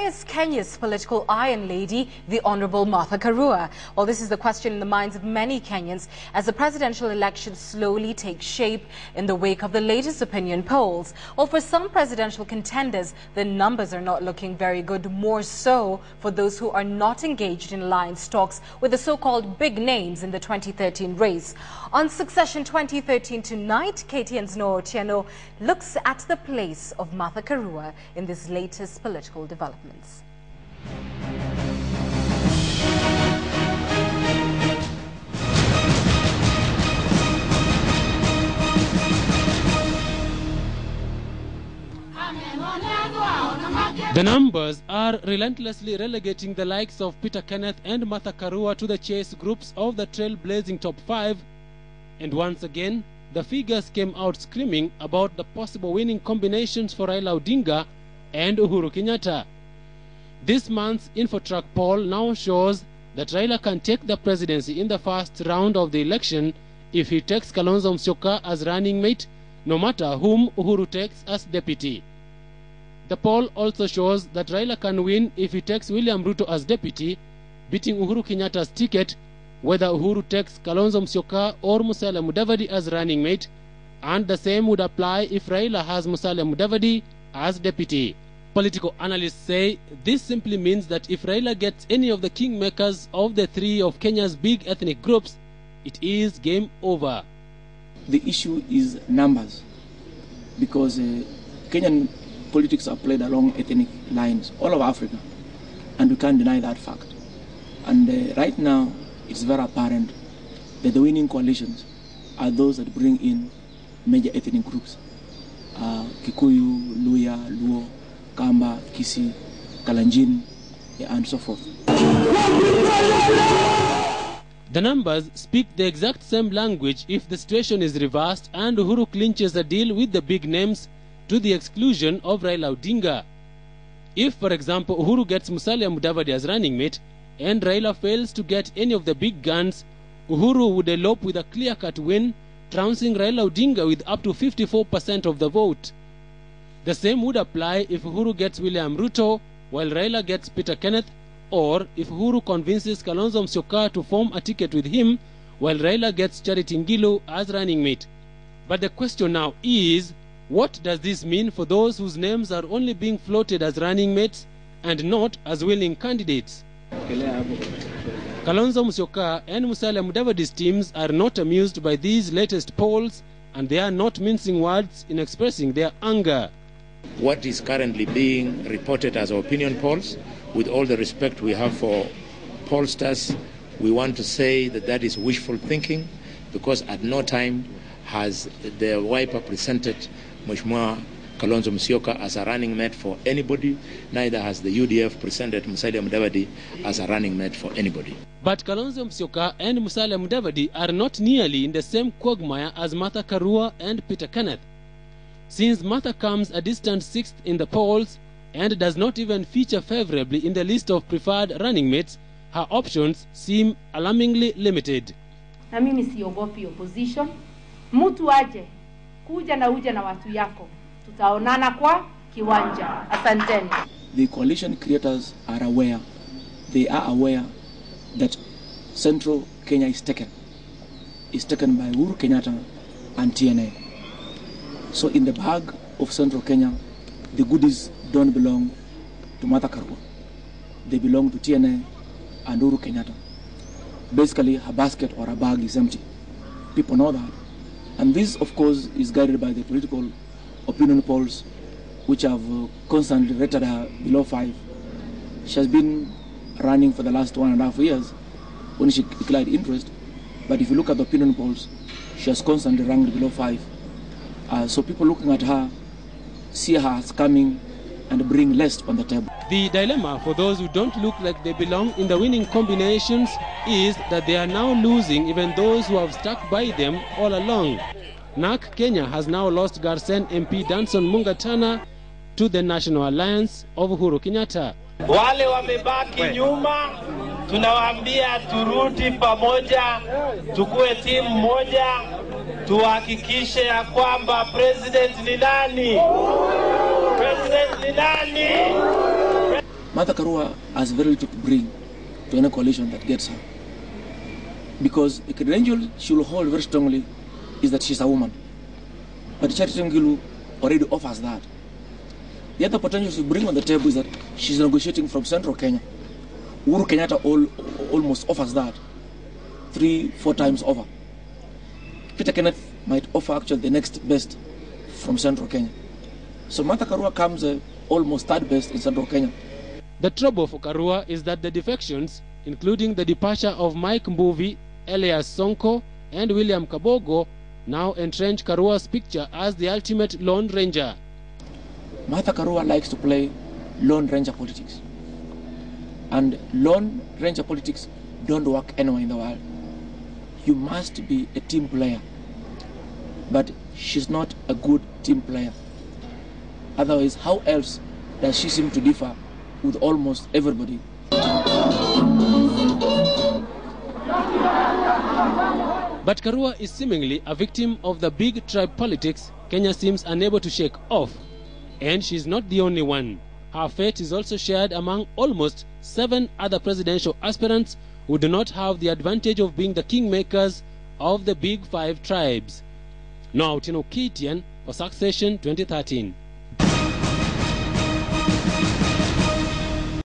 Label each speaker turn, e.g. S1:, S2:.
S1: is Kenya's political iron lady, the Honourable Martha Karua? Well, this is the question in the minds of many Kenyans as the presidential election slowly takes shape in the wake of the latest opinion polls. Well, for some presidential contenders, the numbers are not looking very good, more so for those who are not engaged in alliance talks with the so-called big names in the 2013 race. On Succession 2013 tonight, KTN's Noah Otieno looks at the place of Martha Karua in this latest political developments.
S2: The numbers are relentlessly relegating the likes of Peter Kenneth and Martha Karua to the chase groups of the trailblazing top 5. And once again, the figures came out screaming about the possible winning combinations for Raila Odinga and Uhuru Kenyatta. This month's InfoTrack poll now shows that Raila can take the presidency in the first round of the election if he takes Kalonzo Musyoka as running mate, no matter whom Uhuru takes as deputy. The poll also shows that Raila can win if he takes William Ruto as deputy, beating Uhuru Kenyatta's ticket, whether Uhuru takes Kalonzo Musyoka or Musalia Mudavadi as running mate, and the same would apply if Raila has Musalia Mudavadi as deputy. Political analysts say this simply means that if Raila gets any of the kingmakers of the three of Kenya's big ethnic groups, it is game over.
S3: The issue is numbers, because Kenyan politics are played along ethnic lines all over Africa, and we can't deny that fact. And right now, it's very apparent that the winning coalitions are those that bring in major ethnic groups. Kikuyu, Luya, Luo, Kamba, Kisi, Kalenjin, and so forth.
S2: The numbers speak the exact same language if the situation is reversed and Uhuru clinches a deal with the big names to the exclusion of Raila Odinga. If, for example, Uhuru gets Musalia Mudavadi as running mate and Raila fails to get any of the big guns, Uhuru would elope with a clear-cut win, trouncing Raila Odinga with up to 54% of the vote. The same would apply if Uhuru gets William Ruto, while Raila gets Peter Kenneth, or if Uhuru convinces Kalonzo Musyoka to form a ticket with him, while Raila gets Charity Ngilu as running mate. But the question now is, what does this mean for those whose names are only being floated as running mates and not as willing candidates? Kalonzo Musyoka and Musalia Mudavadi's teams are not amused by these latest polls, and they are not mincing words in expressing their anger.
S4: What is currently being reported as opinion polls, with all the respect we have for pollsters, we want to say that that is wishful thinking, because at no time has the Wiper presented Mheshimiwa Kalonzo Musyoka as a running mate for anybody, neither has the UDF presented Musalia Mudavadi as a running mate for anybody.
S2: But Kalonzo Musyoka and Musalia Mudavadi are not nearly in the same quagmire as Martha Karua and Peter Kenneth. Since Martha comes a distant 6th in the polls and does not even feature favorably in the list of preferred running mates, her options seem alarmingly limited.
S5: Na mimi siogopi opposition. Mtu aje kuja na uje na watu yako. Tutaonana kwa kiwanja. Asanteni.
S3: The coalition creators are aware. They are aware that Central Kenya is taken. It's taken by Uhuru Kenyatta and TNA. So in the bag of Central Kenya, the goodies don't belong to Martha Karua. They belong to TNA and Uhuru Kenyatta. Basically, her basket or her bag is empty. People know that. And this, of course, is guided by the political opinion polls, which have constantly rated her below 5. She has been running for the last 1.5 years when she declared interest. But if you look at the opinion polls, she has constantly ranked below 5. So people looking at her see her as coming and bring less on the table.
S2: The dilemma for those who don't look like they belong in the winning combinations is that they are now losing even those who have stuck by them all along. NARC Kenya has now lost Garsen MP Danson Mungatana to the National Alliance of Uhuru Kenyatta.
S6: Wale wamebaki nyuma, tunawaambia turudi pamoja, tukue timu moja, tuhakikishe ya kwamba president ni nani? President ni nani?
S3: Martha Karua has very little to bring to any coalition that gets her. Because the credential she will hold very strongly is that she's a woman. But Charity Ngilu already offers that. The other potential she bring on the table is that she's negotiating from central Kenya. Uhuru Kenyatta almost offers that 3-4 times over. Peter Kenneth might offer actually the next best from central Kenya. So Martha Karua comes almost third best in central Kenya.
S2: The trouble for Karua is that the defections, including the departure of Mike Mbuvi, Elias Sonko, and William Kabogo, now entrench Karua's picture as the ultimate Lone Ranger.
S3: Martha Karua likes to play Lone Ranger politics. And Lone Ranger politics don't work anywhere in the world. You must be a team player. But she's not a good team player. Otherwise, how else does she seem to differ with almost everybody?
S2: But Karua is seemingly a victim of the big tribe politics Kenya seems unable to shake off. And she's not the only one. Her fate is also shared among almost 7 other presidential aspirants who do not have the advantage of being the kingmakers of the big 5 tribes. Now, Tino Kitian for Succession 2013.